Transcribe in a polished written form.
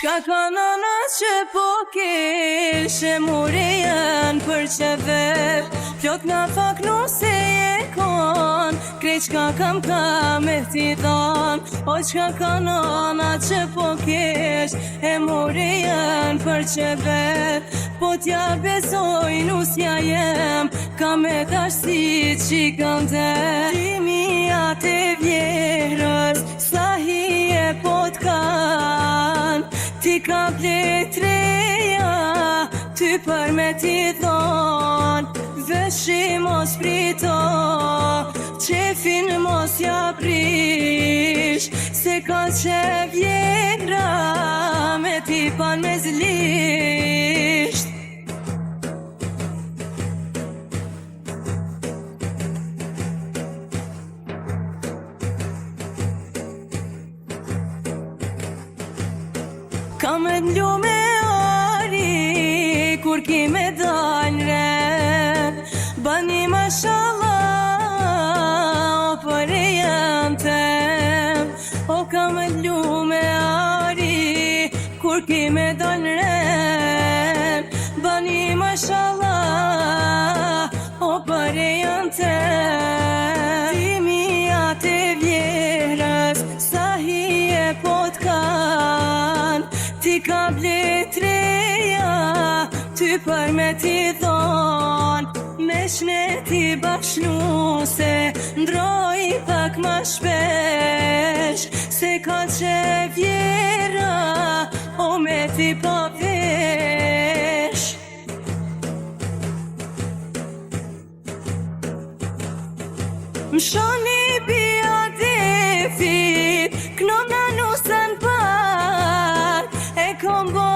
Çka ka nana që po kishe muri janë për qever Plot nga fak nuse je kon Krejt çka kam e ti thon O çka ka nana që po kish E muri janë për qever Po t'ja besoj nusja jem Ka me dashti që kam te Timijat e vjerës Sa hije po t'kan Ti ka pletreja Ty për me ti thon Veshi mos prito Qefin mos ja prish Se ka që vjegra Me ti pan me zlisht Ka me t'lu me ari Kur ki me dal re Bani mashallah O për e janë tem O ka me t'lu me ari Kur ki me dal re Bani mashallah O për e janë tem Timijat e vjerës Sa hije po t'kan Ti ka bletreja Ty për me ti thon Me shneti bashnuse Ndroj pak ma shpesh Se ka që vjera O me ti pa vesh Mshoni bia defit Knona nusën par E kom bo